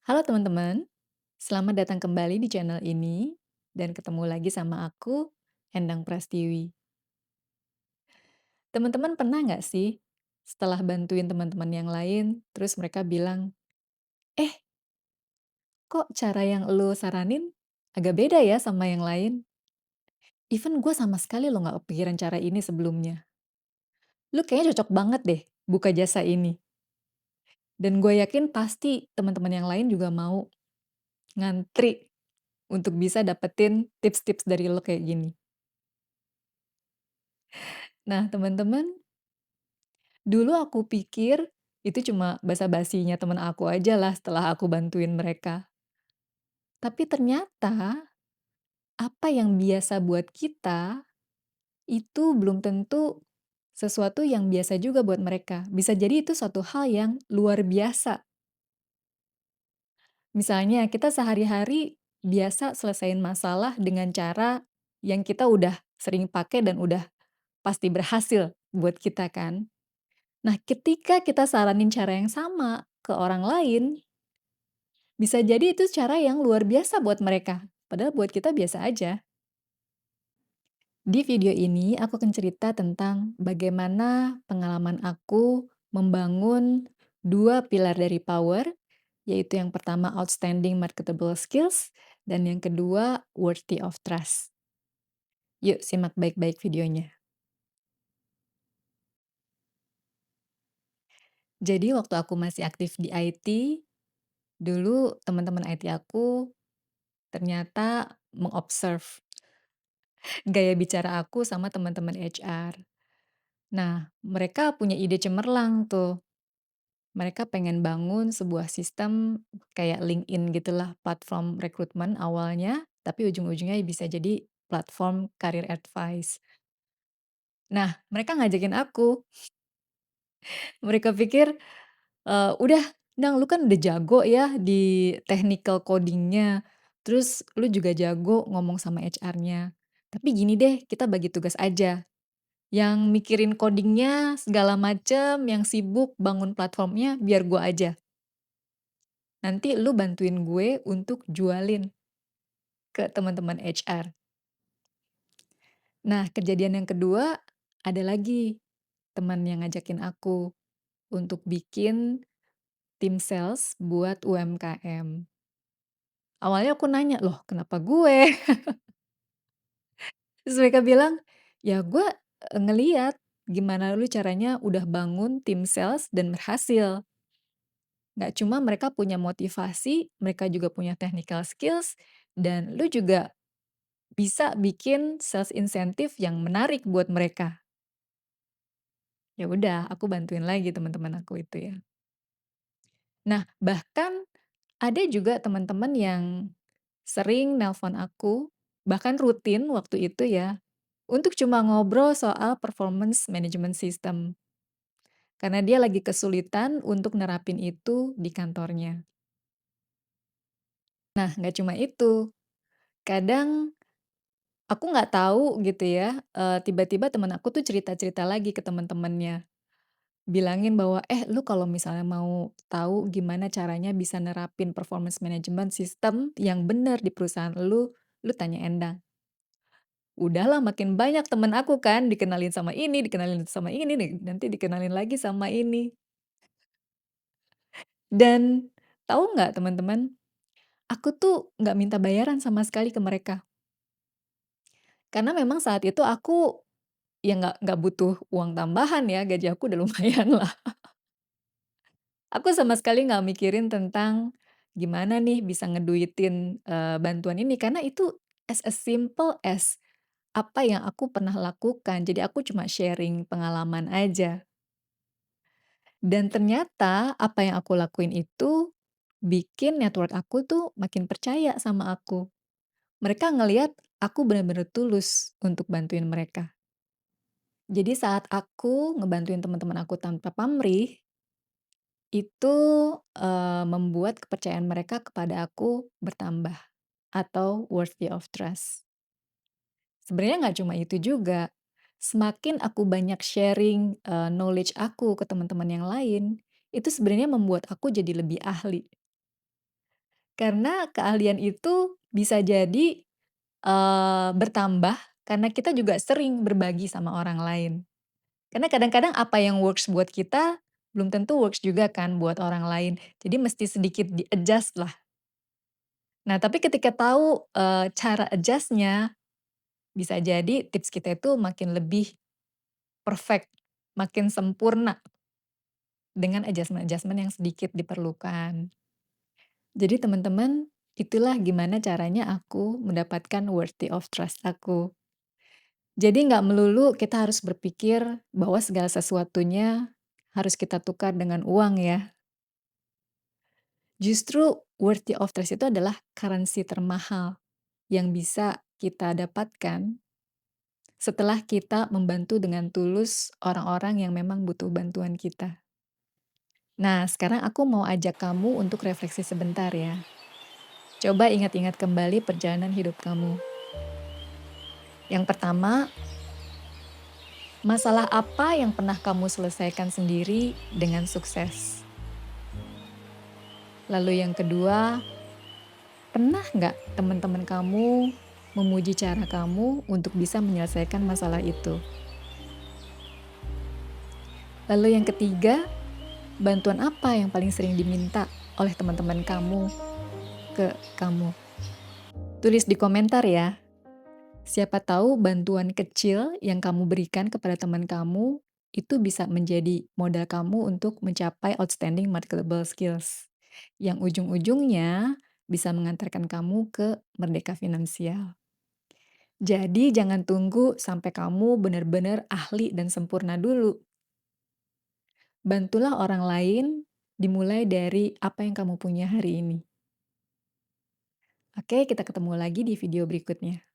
Halo teman-teman, selamat datang kembali di channel ini dan ketemu lagi sama aku, Endang Prastiwi. Teman-teman pernah nggak sih setelah bantuin teman-teman yang lain, terus mereka bilang, "Eh, kok cara yang lo saranin agak beda ya sama yang lain? Even gue sama sekali lo nggak kepikiran cara ini sebelumnya. Lu kayaknya cocok banget deh buka jasa ini." Dan gue yakin pasti teman-teman yang lain juga mau ngantri untuk bisa dapetin tips-tips dari lo kayak gini. Nah, teman-teman, dulu aku pikir itu cuma basa-basinya temen aku aja lah setelah aku bantuin mereka. Tapi ternyata apa yang biasa buat kita itu belum tentu sesuatu yang biasa juga buat mereka. Bisa jadi itu suatu hal yang luar biasa. Misalnya kita sehari-hari biasa selesaiin masalah dengan cara yang kita udah sering pakai dan udah pasti berhasil buat kita kan. Nah, ketika kita saranin cara yang sama ke orang lain, bisa jadi itu cara yang luar biasa buat mereka, padahal buat kita biasa aja. Di video ini aku akan cerita tentang bagaimana pengalaman aku membangun dua pilar dari Power, yaitu yang pertama outstanding marketable skills dan yang kedua worthy of trust. Yuk simak baik-baik videonya. Jadi waktu aku masih aktif di IT, dulu teman-teman IT aku ternyata mengobserve gaya bicara aku sama teman-teman HR. Nah, mereka punya ide cemerlang tuh. Mereka pengen bangun sebuah sistem kayak LinkedIn gitulah, platform rekrutmen awalnya, tapi ujung-ujungnya bisa jadi platform career advice. Nah, mereka ngajakin aku. Mereka pikir, "Udah, Dang, lu kan udah jago ya di technical coding-nya, terus lu juga jago ngomong sama HR-nya. Tapi gini deh, kita bagi tugas aja. Yang mikirin coding-nya segala macem, yang sibuk bangun platformnya biar gua aja. Nanti lu bantuin gue untuk jualin ke teman-teman HR." Nah, kejadian yang kedua, ada lagi teman yang ngajakin aku untuk bikin tim sales buat UMKM. Awalnya aku nanya, "Loh kenapa gue?" Terus mereka bilang, "Ya gue, ngeliat gimana lu caranya udah bangun tim sales dan berhasil. Nggak cuma mereka punya motivasi, mereka juga punya technical skills, dan lu juga bisa bikin sales insentif yang menarik buat mereka." Ya udah, aku bantuin lagi teman-teman aku itu ya. Nah, bahkan ada juga teman-teman yang sering nelpon aku, bahkan rutin waktu itu ya, untuk cuma ngobrol soal performance management system. Karena dia lagi kesulitan untuk nerapin itu di kantornya. Nah, nggak cuma itu, kadang aku nggak tahu gitu ya, tiba-tiba teman aku tuh cerita-cerita lagi ke teman-temannya, bilangin bahwa, "Eh, lu kalau misalnya mau tahu gimana caranya bisa nerapin performance management system yang bener di perusahaan lu tanya Endang." Udahlah makin banyak temen aku kan, dikenalin sama ini nih, nanti dikenalin lagi sama ini. Dan tahu nggak teman-teman, aku tuh nggak minta bayaran sama sekali ke mereka. Karena memang saat itu aku ya nggak butuh uang tambahan ya, gaji aku udah lumayan lah. Aku sama sekali nggak mikirin tentang gimana nih bisa ngeduitin, bantuan ini, karena itu as simple as apa yang aku pernah lakukan. Jadi aku cuma sharing pengalaman aja. Dan ternyata apa yang aku lakuin itu bikin network aku tuh makin percaya sama aku. Mereka ngelihat aku benar-benar tulus untuk bantuin mereka. Jadi saat aku ngebantuin teman-teman aku tanpa pamrih, itu, membuat kepercayaan mereka kepada aku bertambah atau worthy of trust. Sebenarnya nggak cuma itu juga, semakin aku banyak sharing, knowledge aku ke teman-teman yang lain, itu sebenarnya membuat aku jadi lebih ahli. Karena keahlian itu bisa jadi, bertambah karena kita juga sering berbagi sama orang lain. Karena kadang-kadang apa yang works buat kita, belum tentu works juga kan buat orang lain. Jadi mesti sedikit di-adjust lah. Nah, tapi ketika tahu, cara adjust-nya, bisa jadi tips kita itu makin lebih perfect, makin sempurna dengan adjustment-adjustment yang sedikit diperlukan. Jadi teman-teman, itulah gimana caranya aku mendapatkan worthy of trust aku. Jadi nggak melulu kita harus berpikir bahwa segala sesuatunya harus kita tukar dengan uang ya. Justru worthy of trust itu adalah currency termahal yang bisa kita dapatkan setelah kita membantu dengan tulus orang-orang yang memang butuh bantuan kita. Nah, sekarang aku mau ajak kamu untuk refleksi sebentar ya. Coba ingat-ingat kembali perjalanan hidup kamu. Yang pertama, masalah apa yang pernah kamu selesaikan sendiri dengan sukses? Lalu yang kedua, pernah nggak teman-teman kamu memuji cara kamu untuk bisa menyelesaikan masalah itu? Lalu yang ketiga, bantuan apa yang paling sering diminta oleh teman-teman kamu ke kamu? Tulis di komentar ya. Siapa tahu bantuan kecil yang kamu berikan kepada teman kamu itu bisa menjadi modal kamu untuk mencapai outstanding marketable skills. Yang ujung-ujungnya bisa mengantarkan kamu ke merdeka finansial. Jadi jangan tunggu sampai kamu benar-benar ahli dan sempurna dulu. Bantulah orang lain dimulai dari apa yang kamu punya hari ini. Oke, kita ketemu lagi di video berikutnya.